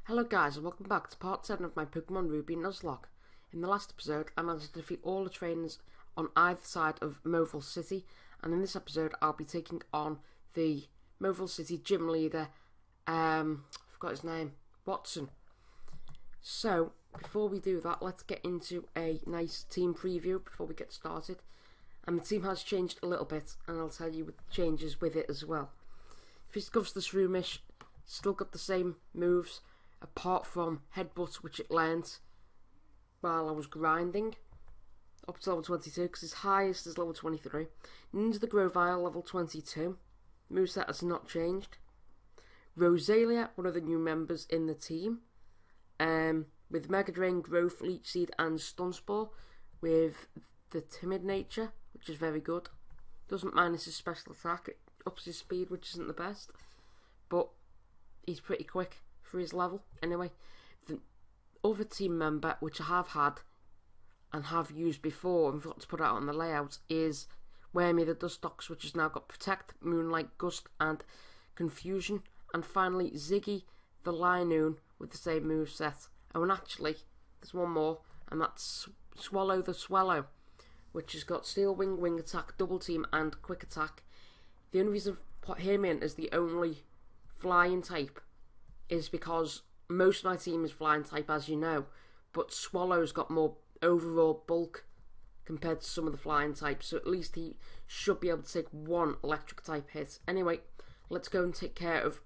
Hello guys and welcome back to part 7 of my Pokemon Ruby Nuzlocke. In the last episode I managed to defeat all the trainers on either side of Moville City, and in this episode I'll be taking on the Moville City gym leader, I forgot his name, Watson. So before we do that, let's get into a nice team preview before we get started. And the team has changed a little bit and I'll tell you the changes with it as well. Fisticuffs Roomish still got the same moves, apart from Headbutt, which it learned while I was grinding up to level 22, because his highest is level 23. Into the Grovyle, level 22. Moveset has not changed. Rosalia, one of the new members in the team, with Mega Drain, Growth, Leech Seed and Stun Spore, with the Timid nature, which is very good. Doesn't minus his special attack, it ups his speed, which isn't the best, but he's pretty quick for his level. Anyway, the other team member, which I have had and have used before and forgot to put out on the layout, is Wormy the Dustox, which has now got Protect, Moonlight, Gust and Confusion. And finally Ziggy the Linoon with the same moveset. Oh, and actually there's one more, and that's Swallow the Swallow, which has got Steel Wing, Wing Attack, Double Team and Quick Attack. The only reason I put him in as the only flying type is because most of my team is flying type, as you know, but Swallow's got more overall bulk compared to some of the flying types, so at least he should be able to take one electric type hit. Anyway, let's go and take care of...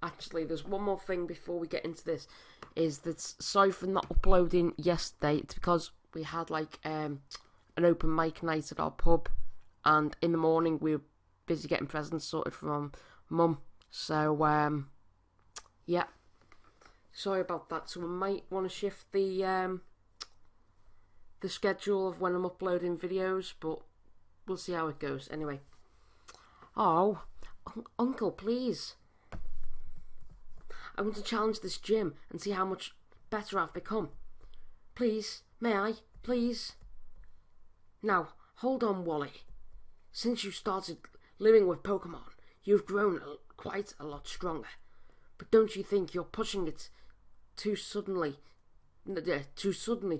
Actually, there's one more thing before we get into this, is that sorry for not uploading yesterday. It's because we had like an open mic night at our pub, and in the morning we were busy getting presents sorted from Mum, so yeah, sorry about that. So we might want to shift the schedule of when I'm uploading videos, but we'll see how it goes. Anyway, oh, Uncle, please, I want to challenge this gym and see how much better I've become. Please, may I? Please? Now, hold on, Wally. Since you started living with Pokemon, you've grown quite a lot stronger. But don't you think you're pushing it too suddenly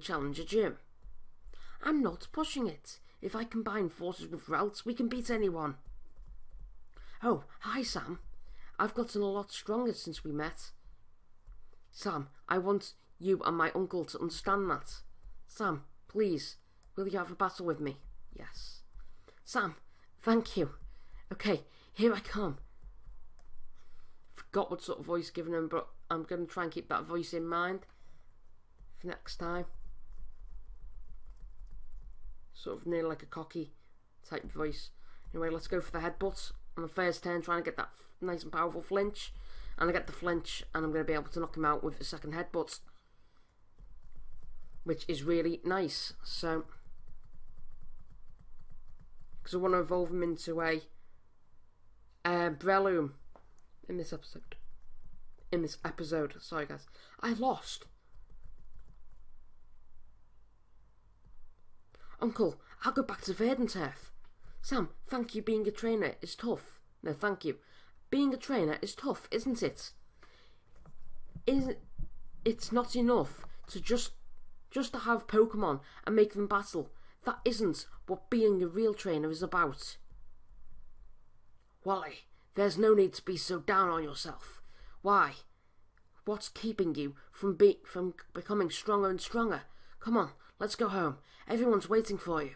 challenge a gym? I'm not pushing it. If I combine forces with Ralts, we can beat anyone. Oh, hi Sam. I've gotten a lot stronger since we met. Sam, I want you and my uncle to understand that. Sam, please, will you have a battle with me? Yes. Sam, thank you. Okay, here I come. Forgot what sort of voice giving him, but I'm going to try and keep that voice in mind for next time. Sort of near like a cocky type voice. Anyway, let's go for the headbutt on the first turn, trying to get that nice and powerful flinch. And I get the flinch, and I'm going to be able to knock him out with the second headbutt, which is really nice. So, because I want to evolve him into a Breloom in this episode. Sorry guys, I lost. Uncle, I'll go back to Verdanturf. Sam, thank you. Being a trainer is tough. No, thank you. Being a trainer is tough, isn't it? It's not enough to just to have Pokemon and make them battle. That isn't what being a real trainer is about. Wally, there's no need to be so down on yourself. Why? What's keeping you from becoming stronger and stronger? Come on, let's go home. Everyone's waiting for you.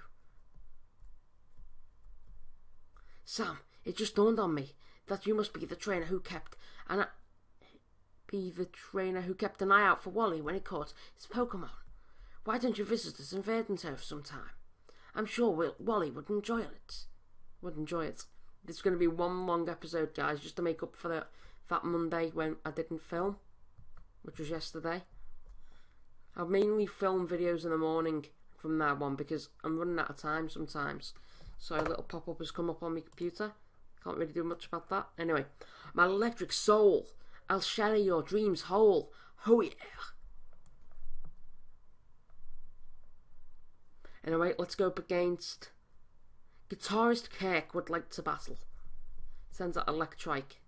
Sam, it just dawned on me that you must be the trainer who kept an eye out for Wally when he caught his Pokemon. Why don't you visit us in Verdanturf sometime? I'm sure Wally would enjoy it. This is going to be one long episode, guys, just to make up for that Monday when I didn't film, which was yesterday. I'll mainly film videos in the morning from now on because I'm running out of time sometimes. So a little pop-up has come up on my computer. Can't really do much about that. Anyway, my electric soul, I'll shatter your dreams whole. Oh yeah. Anyway, let's go up against Guitarist Kirk would like to battle. Sends out Electrike.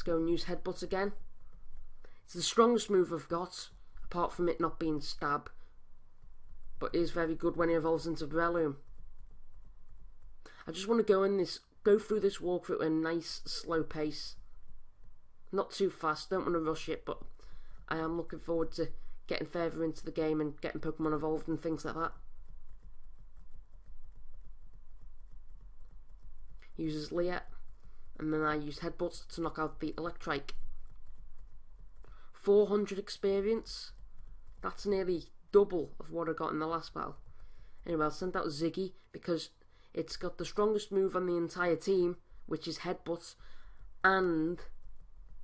go and use Headbutt again. It's the strongest move I've got, apart from it not being Stab. But it is very good when he evolves into Breloom. I just want to go through this walkthrough at a nice, slow pace. Not too fast, don't want to rush it, but I am looking forward to getting further into the game and getting Pokemon evolved and things like that. Uses Liat, and then I use Headbutt to knock out the Electrike. 400 experience. That's nearly double of what I got in the last battle. Anyway, I'll send out Ziggy because it's got the strongest move on the entire team, which is Headbutt, and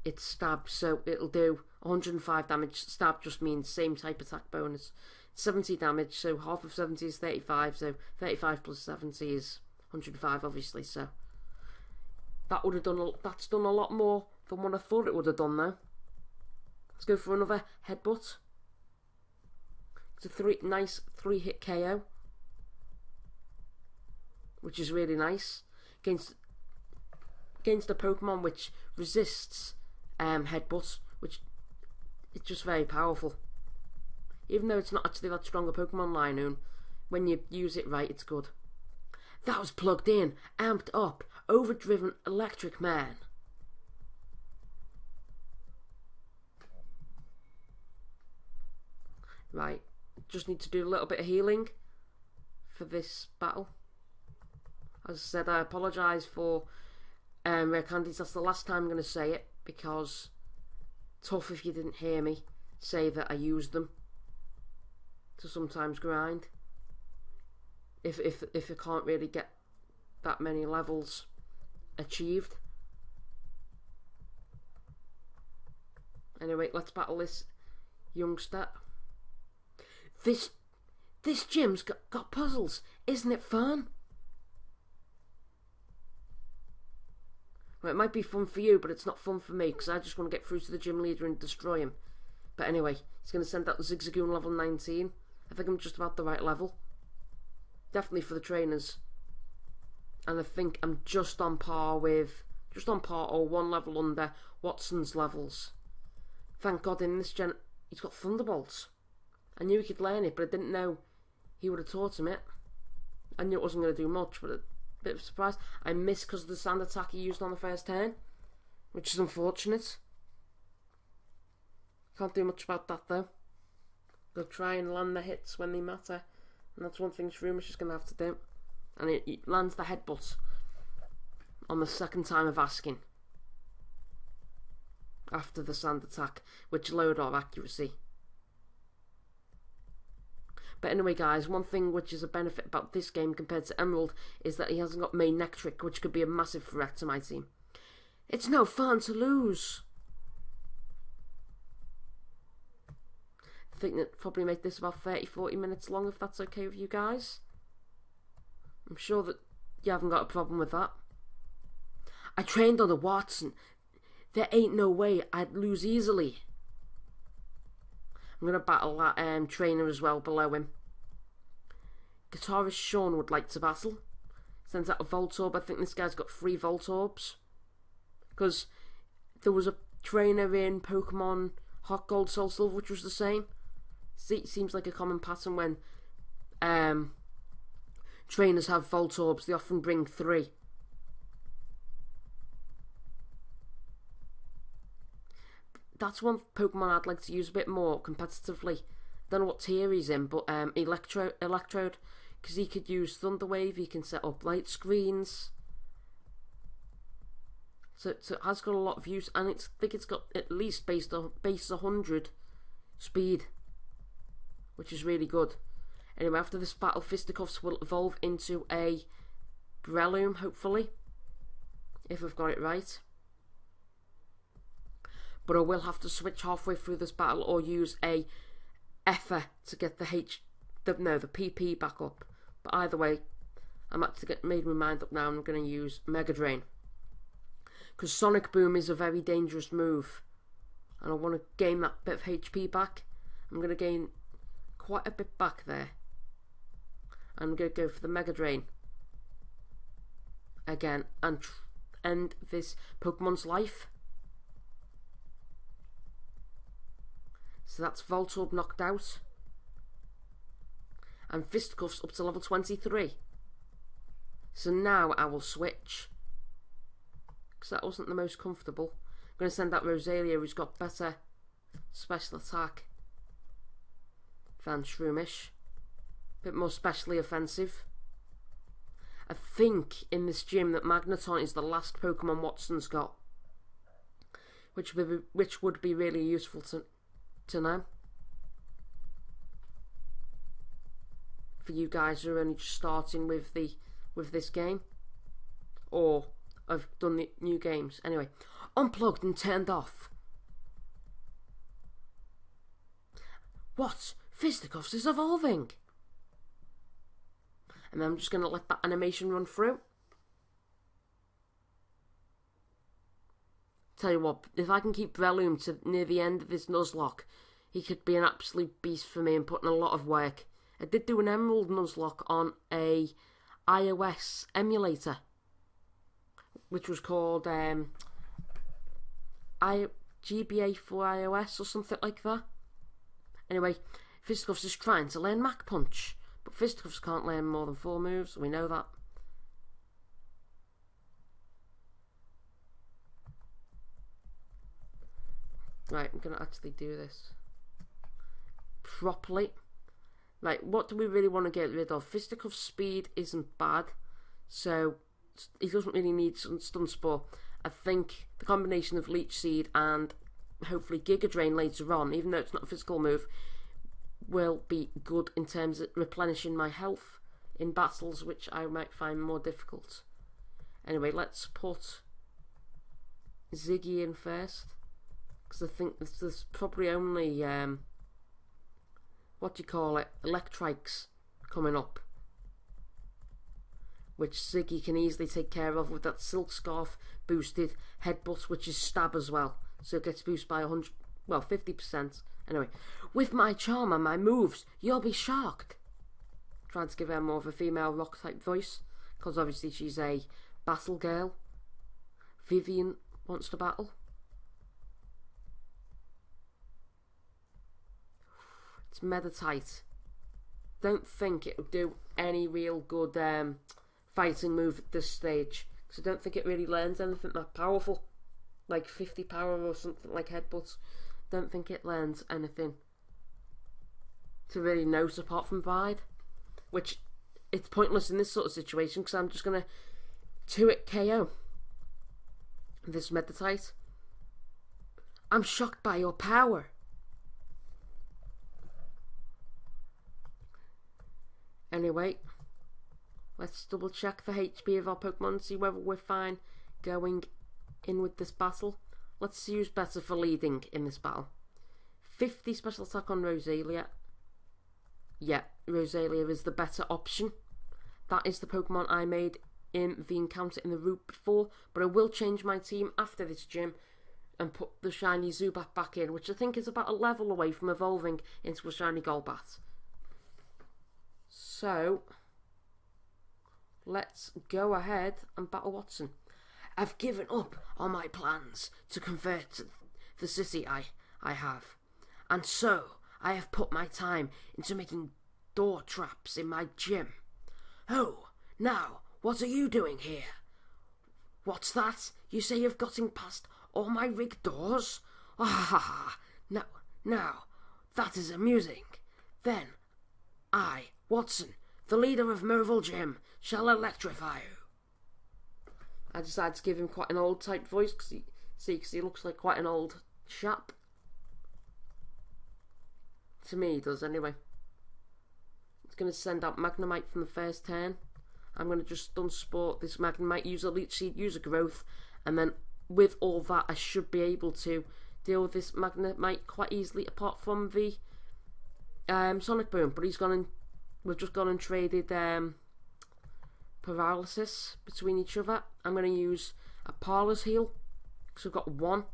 it's Stab, so it'll do 105 damage. Stab just means same type attack bonus. 70 damage, so half of 70 is 35, so 35 plus 70 is 105, obviously, so that would have done. That's done a lot more than what I thought it would have done, though. Let's go for another Headbutt. It's a nice 3-hit KO, which is really nice against a Pokemon which resists Headbutt, which is just very powerful. Even though it's not actually that strong a Pokemon line, when you use it right, it's good. That was plugged in, amped up, overdriven electric man. Right, just need to do a little bit of healing for this battle. As I said, I apologise for rare candies. That's the last time I'm going to say it, because tough if you didn't hear me say that I used them to sometimes grind. If I can't really get that many levels achieved. Anyway, let's battle this youngster. This gym's got puzzles. Isn't it fun? Well, it might be fun for you, but it's not fun for me, because I just want to get through to the gym leader and destroy him. But anyway, he's going to send out the Zigzagoon level 19. I think I'm just about the right level. Definitely for the trainers. And I think I'm just on par or one level under Watson's levels. Thank God in this gen he's got Thunderbolts. I knew he could learn it, but I didn't know he would have taught him it. I knew it wasn't going to do much, but a bit of a surprise. I missed because of the sand attack he used on the first turn, which is unfortunate. Can't do much about that though. They'll try and land the hits when they matter, and that's one thing Shroomish is going to have to do. And it lands the Headbutt on the second time of asking after the sand attack, which lowered our accuracy. But anyway, guys, one thing which is a benefit about this game compared to Emerald is that he hasn't got Manectric, which could be a massive threat to my team. It's no fun to lose. I think that probably make this about 30-40 minutes long, if that's okay with you guys. I'm sure that you haven't got a problem with that. I trained on a Watson. There ain't no way I'd lose easily. I'm going to battle that trainer as well below him. Guitarist Sean would like to battle. Sends out a Voltorb. I think this guy's got 3 Voltorbs. Because there was a trainer in Pokemon Hot Gold Soul Silver which was the same. See, seems like a common pattern when trainers have Voltorbs. They often bring 3. That's one Pokemon I'd like to use a bit more competitively. Don't know what tier he's in, but Electrode, because he could use Thunder Wave, he can set up light screens. So it has got a lot of use, and I think it's got at least base 100 speed, which is really good. Anyway, after this battle, Fisticuffs will evolve into a Breloom, hopefully, if I've got it right. But I will have to switch halfway through this battle or use a Ether to get the PP back up. But either way, I'm actually made my mind up now. I'm going to use Mega Drain, because Sonic Boom is a very dangerous move, and I want to gain that bit of HP back. I'm going to gain quite a bit back there. I'm going to go for the Mega Drain again and end this Pokemon's life. So that's Voltorb knocked out. And Fisticuffs up to level 23. So now I will switch, because that wasn't the most comfortable. I'm going to send out Rosalia, who's got better special attack than Shroomish. A bit more specially offensive. I think in this gym that Magneton is the last Pokemon Watson's got, which would be really useful to know for you guys who are only just starting with this game, or have done the new games. Anyway, unplugged and turned off. What? Fisticuffs is evolving. And then I'm just going to let that animation run through. Tell you what, if I can keep Breloom to near the end of this Nuzlocke, he could be an absolute beast for me and put in a lot of work. I did do an Emerald Nuzlocke on a iOS emulator, which was called GBA for iOS or something like that. Anyway, Fisticuffs is trying to learn Mach Punch, but Fisticuffs can't learn more than 4 moves, we know that. Right, I'm going to actually do this properly. Right, what do we really want to get rid of? Fisticuff's speed isn't bad, so he doesn't really need Stun Spore. I think the combination of Leech Seed and hopefully Giga Drain later on, even though it's not a physical move, will be good in terms of replenishing my health in battles, which I might find more difficult. Anyway, let's put Ziggy in first, because I think there's probably only Electrikes coming up, which Ziggy can easily take care of with that Silk Scarf boosted Headbutt, which is stab as well, so it gets boosted by 50%. Anyway, with my charm and my moves, you'll be shocked. Trying to give her more of a female rock type voice, because obviously she's a battle girl. Vivian wants to battle. It's Meditite. Don't think it would do any real good fighting move at this stage, because I don't think it really learns anything that powerful, like 50 power or something like Headbutt. Don't think it learns anything to really note apart from Bide, which it's pointless in this sort of situation, because I'm just going to 2-hit KO this Meditite. I'm shocked by your power. Anyway, let's double check the HP of our Pokemon, see whether we're fine going in with this battle. Let's see who's better for leading in this battle. 50 special attack on Rosalia. Yeah, Rosalia is the better option. That is the Pokemon I made in the encounter in the route before, but I will change my team after this gym and put the shiny Zubat back in, which I think is about a level away from evolving into a shiny Golbat. So, let's go ahead and battle Watson. I've given up on my plans to convert the city I have, and so I have put my time into making door traps in my gym. Oh, now, what are you doing here? What's that? You say you've gotten past all my rigged doors? Ah ha ha! Now, that is amusing. Then, I, Watson, the leader of Merville Gym, shall electrify you. I decided to give him quite an old type voice, because he looks like quite an old chap. To me, he does anyway. It's going to send out Magnemite from the first turn. I'm going to just Stun Spore this Magnemite, use a Leech Seed, use a Growth, and then with all that, I should be able to deal with this Magnemite quite easily, apart from the Sonic Boom. But we've just gone and traded Paralysis between each other. I'm going to use a Parlor's Heal, because we've got 1.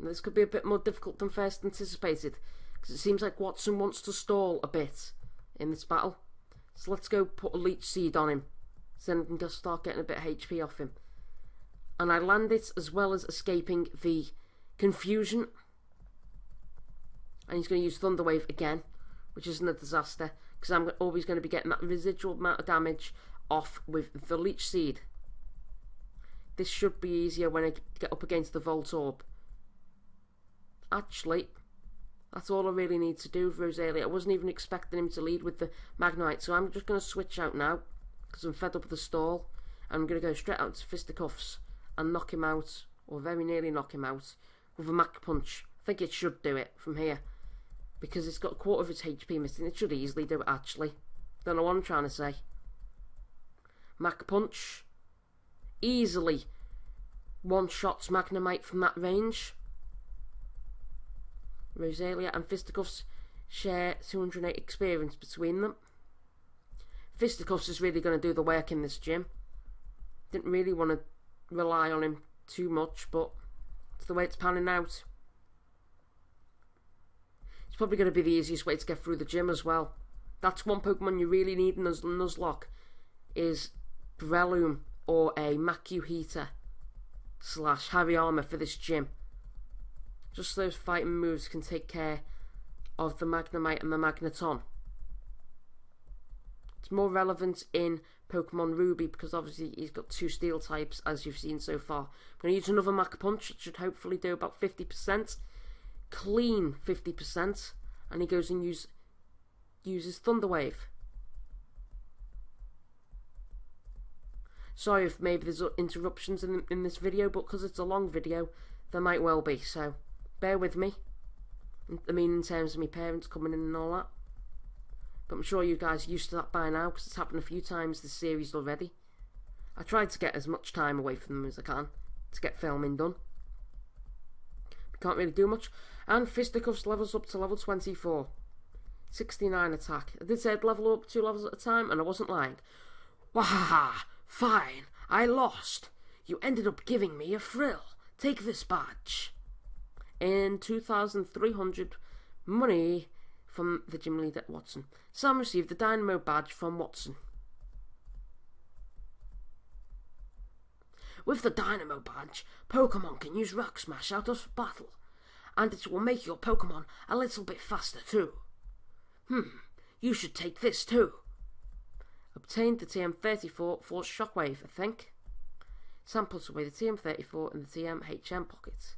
And this could be a bit more difficult than first anticipated, because it seems like Watson wants to stall a bit in this battle. So let's go put a Leech Seed on him, so then we can just start getting a bit of HP off him. And I land it as well as escaping the confusion. and he's going to use Thunder Wave again, which isn't a disaster, because I'm always going to be getting that residual amount of damage off with the Leech Seed. This should be easier when I get up against the Volt Orb. Actually, that's all I really need to do with Rosalia. I wasn't even expecting him to lead with the Magnemite, so I'm just going to switch out now, because I'm fed up with the stall. I'm going to go straight out to Fisticuffs and knock him out, or very nearly knock him out, with a Mach Punch. I think it should do it from here, because it's got a quarter of its HP missing. It should easily do it, actually. Don't know what I'm trying to say. Mach Punch. Easily one-shots Magnemite from that range. Rosalia and Fisticuffs share 208 experience between them. Fisticuffs is really going to do the work in this gym. Didn't really want to rely on him too much, but it's the way it's panning out. It's probably going to be the easiest way to get through the gym as well. That's one Pokemon you really need in Nuzlocke, is Breloom or a Makuhita / Hariyama for this gym. Just those fighting moves can take care of the Magnemite and the Magneton. It's more relevant in Pokemon Ruby because obviously he's got 2 steel types, as you've seen so far. I'm going to use another Mach Punch. It should hopefully do about 50%. Clean 50%. And he goes and uses Thunder Wave. Sorry if maybe there's interruptions in this video, but because it's a long video, there might well be, so bear with me. I mean, in terms of my parents coming in and all that. But I'm sure you guys are used to that by now, because it's happened a few times this series already. I tried to get as much time away from them as I can to get filming done. But can't really do much. And Fisticuffs levels up to level 24. 69 attack. I did say I'd level up 2 levels at a time, and I wasn't lying. Wahaha! Fine, I lost. You ended up giving me a frill. Take this badge. In 2,300 money from the gym leader Watson. Sam received the Dynamo badge from Watson. With the Dynamo badge, Pokemon can use Rock Smash out of battle, and it will make your Pokemon a little bit faster too. You should take this too. Obtained the TM34 for Shockwave, I think. Sam puts away the TM34 in the TM-HM pocket.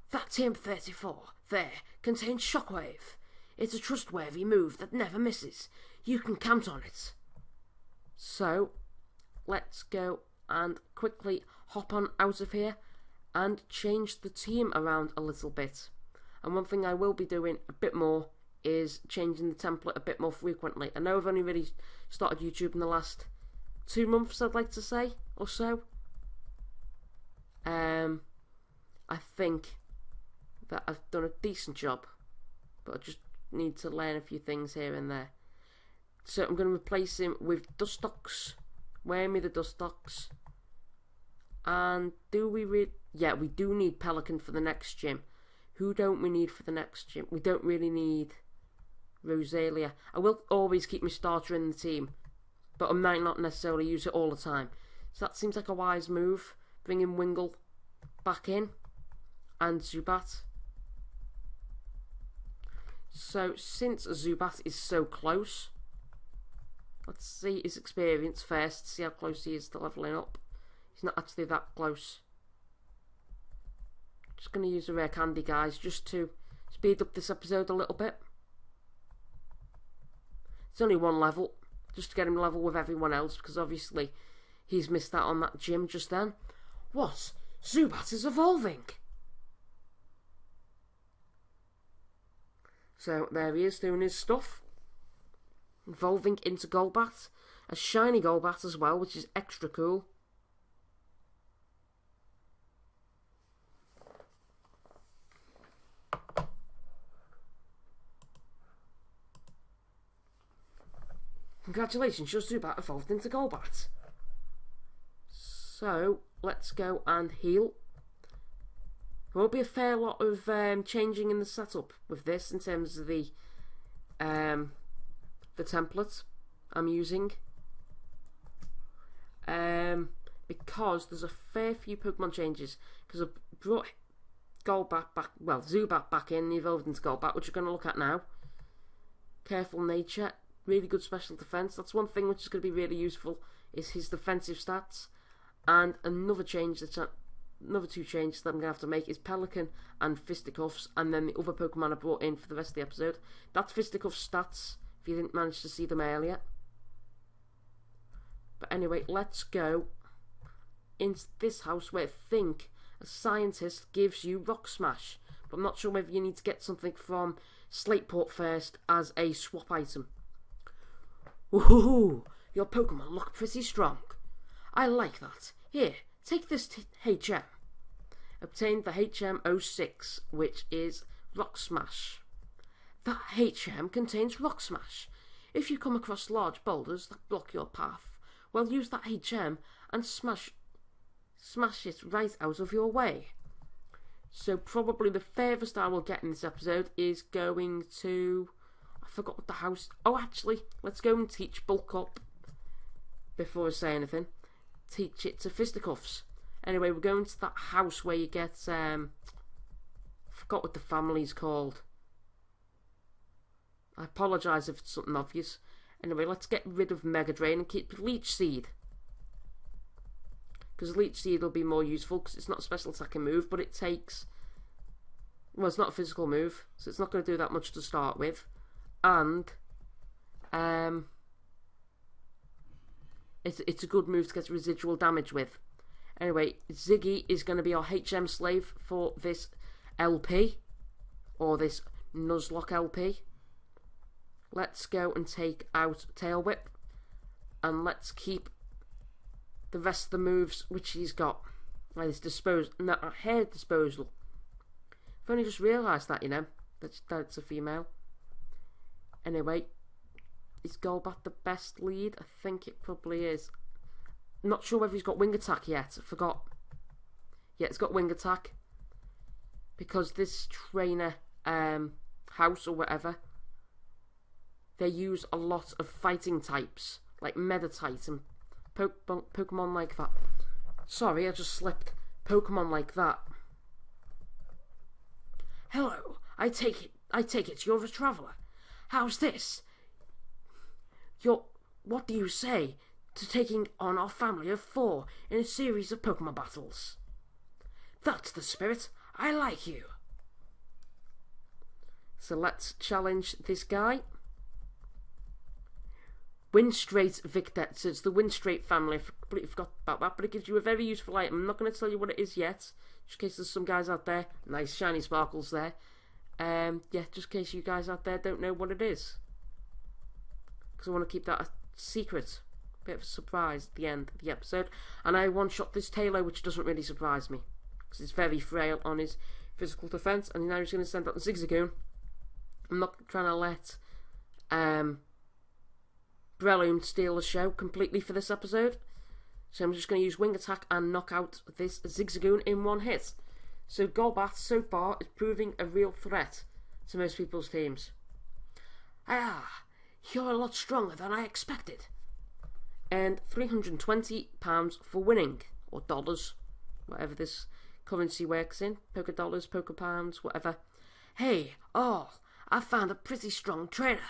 That TM34 there contains Shockwave. It's a trustworthy move that never misses. You can count on it. So, let's go and quickly hop on out of here and change the team around a little bit. And one thing I will be doing a bit more is changing the template a bit more frequently. I know I've only really started YouTube in the last 2 months, I'd like to say, or so. I think that I've done a decent job, but I just need to learn a few things here and there. So I'm going to replace him with Dustox. Wear me the Dustox. And yeah, we do need Pelican for the next gym. Who don't we need for the next gym? We don't really need Rosalia. I will always keep my starter in the team, but I might not necessarily use it all the time. So that seems like a wise move. Bringing Wingull back in and Zubat. So since Zubat is so close, let's see his experience first, see how close he is to leveling up. He's not actually that close. Just going to use a rare candy, guys, just to speed up this episode a little bit. It's only 1 level, just to get him level with everyone else, because obviously he's missed out on that gym just then. What? Zubat is evolving! So there he is doing his stuff. Evolving into Golbat. A shiny Golbat as well, which is extra cool. Congratulations, your Zubat evolved into Golbat. So, let's go and heal. There will be a fair lot of changing in the setup with this in terms of the template I'm using. Because there's a fair few Pokemon changes. Because I've brought Zubat back in, evolved into Golbat, which we're going to look at now. Careful nature, really good special defense. That's one thing which is going to be really useful, is his defensive stats. And another two changes that I'm going to have to make is Pelican and Fisticuffs, and then the other Pokemon I brought in for the rest of the episode. That's Fisticuffs stats, if you didn't manage to see them earlier. But anyway, let's go into this house where I think a scientist gives you Rock Smash. But I'm not sure whether you need to get something from Slateport first as a swap item. Woohoo! Your Pokemon look pretty strong. I like that. Here, take this HM. Obtained the HM06, which is Rock Smash. That HM contains Rock Smash. If you come across large boulders that block your path, well, use that HM and smash it right out of your way. So probably the furthest I will get in this episode is going to... I forgot what the house... Oh, actually, let's go and teach Bulk Up. Before I say anything, teach it to Fisticuffs. Anyway, we're going to that house where you get... I forgot what the family's called. I apologise if it's something obvious. Anyway, let's get rid of Mega Drain and keep Leech Seed. Because Leech Seed will be more useful because it's not a special attacking move, but it takes... Well, it's not a physical move, so it's not going to do that much to start with. And... It's a good move to get residual damage with. Anyway, Ziggy is going to be our HM slave for this LP. Or this Nuzlocke LP. Let's go and take out Tail Whip. And let's keep the rest of the moves which he's got. Like this hair disposal. I've only just realised that, you know. That it's a female. Anyway. Is Golbat the best lead? I think it probably is. Not sure whether he's got Wing Attack yet. I forgot. Yeah, it's got Wing Attack. Because this trainer house or whatever, they use a lot of fighting types. Like Meditite and Pokemon like that. Sorry, I just slipped. Pokemon like that. Hello, I take it you're a traveller. How's this? What do you say to taking on our family of 4 in a series of Pokemon battles? That's the spirit. I like you. So let's challenge this guy. Windstrait Victor. So it's the Windstrait family. I completely forgot about that, but it gives you a very useful item. I'm not going to tell you what it is yet, just in case there's some guys out there. Nice shiny sparkles there. Yeah, just in case you guys out there don't know what it is. Because I want to keep that a secret. Bit of a surprise at the end of the episode. And I one-shot this Taillow, which doesn't really surprise me. Because it's very frail on his physical defense. And now he's going to send out the Zigzagoon. I'm not trying to let Breloom steal the show completely for this episode. So I'm just going to use Wing Attack and knock out this Zigzagoon in one hit. So Golbat so far is proving a real threat to most people's teams. Ah, you're a lot stronger than I expected. And £320 for winning, or dollars, whatever this currency works in. Poker dollars, poker pounds, whatever. Hey, I found a pretty strong trainer.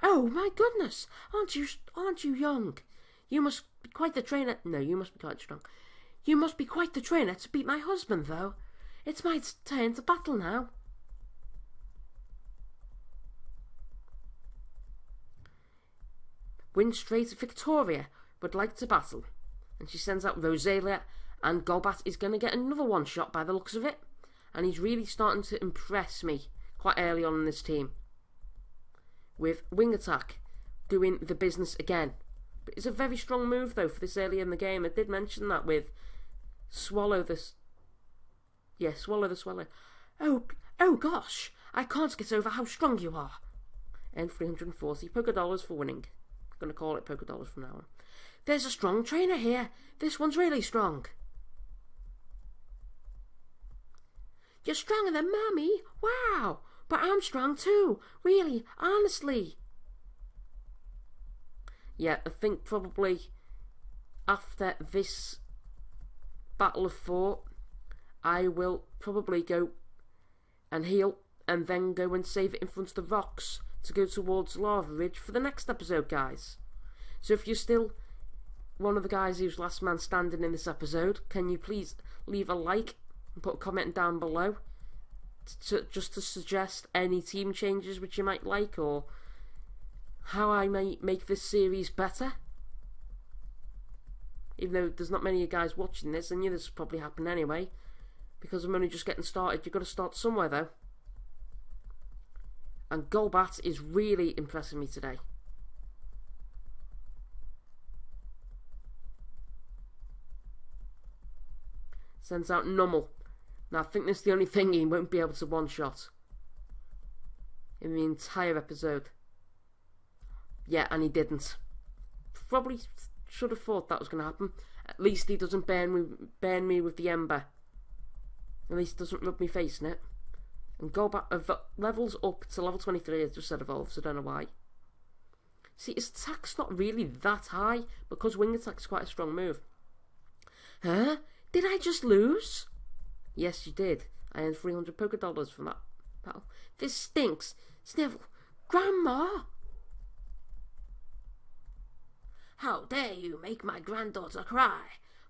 Oh my goodness, aren't you young? You must be quite the trainer. No, you must be quite strong. You must be quite the trainer to beat my husband, though. It's my turn to battle now. Windstrait Victoria would like to battle. And she sends out Rosalia, and Golbat is going to get another one-shot by the looks of it. And he's really starting to impress me quite early on in this team. With Wing Attack doing the business again. But it's a very strong move, though, for this early in the game. I did mention that with Swallow the Swallow. Oh gosh, I can't get over how strong you are. And 340 poker dollars for winning. I'm going to call it poker dollars from now on. There's a strong trainer here. This one's really strong. You're stronger than Mommy. Wow. But I'm strong too. Really, honestly. Yeah, I think probably after this battle of 4, I will probably go and heal and then go and save it in front of the rocks to go towards Lava Ridge for the next episode, guys. So if you're still one of the guys who's last man standing in this episode, can you please leave a like and put a comment down below just to suggest any team changes which you might like, or how I may make this series better. Even though there's not many of you guys watching this, I knew this would probably happen anyway, because I'm only just getting started. You've got to start somewhere though. And Golbat is really impressing me today. Sends out Nummel. Now I think this is the only thing he won't be able to one-shot in the entire episode. Yeah, and he didn't. Probably should have thought that was going to happen. At least he doesn't burn me with the ember. At least doesn't rub me face in it. And Golbat levels up to level 23. I just said evolves, I don't know why. See, his attack's not really that high, because wing attack's quite a strong move. Huh? Did I just lose? Yes, you did. I earned 300 Poké Dollars from that battle. This stinks. Snivel. Grandma! How dare you make my granddaughter cry?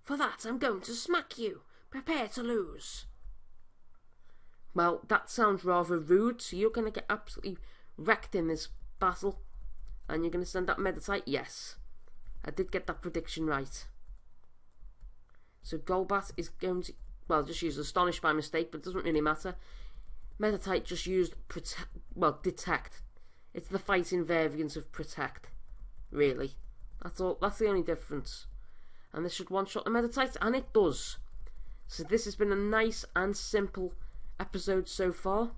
For that I'm going to smack you. Prepare to lose. Well, that sounds rather rude, so you're going to get absolutely wrecked in this battle. And you're going to send out Meditite? Yes. I did get that prediction right. So Golbat is going to, well, just use Astonish by mistake, but it doesn't really matter. Meditite just used Detect. It's the fighting variant of Protect, really. That's all. That's the only difference. And this should one-shot the Meditite, and it does. So this has been a nice and simple episode so far.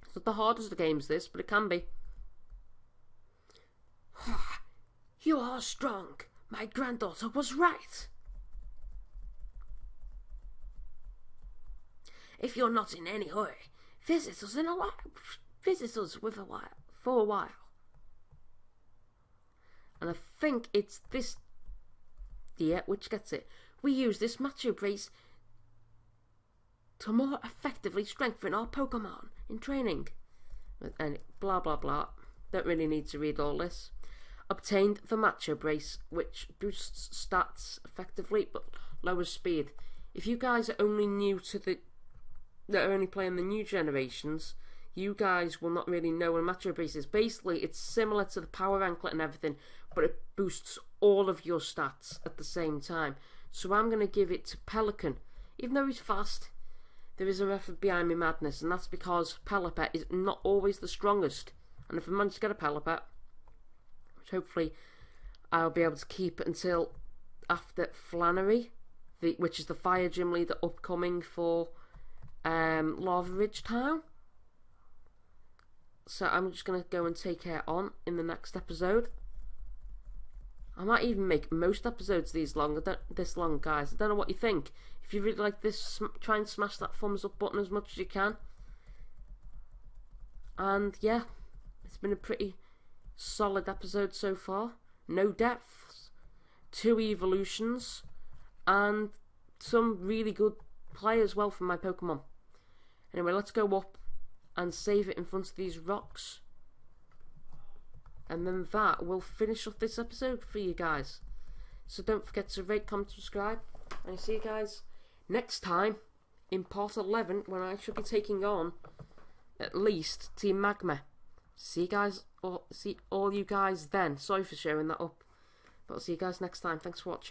It's not the hardest of games, this, but it can be. You are strong. My granddaughter was right. If you're not in any hurry, visit us for a while. And I think it's this deer which gets it. We use this macho brace to more effectively strengthen our Pokemon in training. And blah blah blah. Don't really need to read all this. Obtained the macho brace, which boosts stats effectively but lowers speed. If you guys are only new to that are only playing the new generations, you guys will not really know what a macho brace is. Basically, it's similar to the power anklet and everything, but it boosts all of your stats at the same time. So I'm going to give it to Pelican. Even though he's fast, there is a method behind my madness, and that's because Pelipper is not always the strongest. And if I manage to get a Pelipper, which hopefully I'll be able to keep until after Flannery, which is the fire gym leader upcoming for Lava Ridge Town. So I'm just going to go and take her on in the next episode. I might even make most episodes this long, guys. I don't know what you think. If you really like this, try and smash that thumbs up button as much as you can. And yeah, it's been a pretty solid episode so far. No deaths, 2 evolutions, and some really good play as well from my Pokemon. Anyway, let's go up and save it in front of these rocks. And then that will finish off this episode for you guys. So don't forget to rate, comment, subscribe. And I'll see you guys next time in part 11, when I should be taking on at least Team Magma. See you guys, or see all you guys then. Sorry for showing that up. But I'll see you guys next time. Thanks for watching.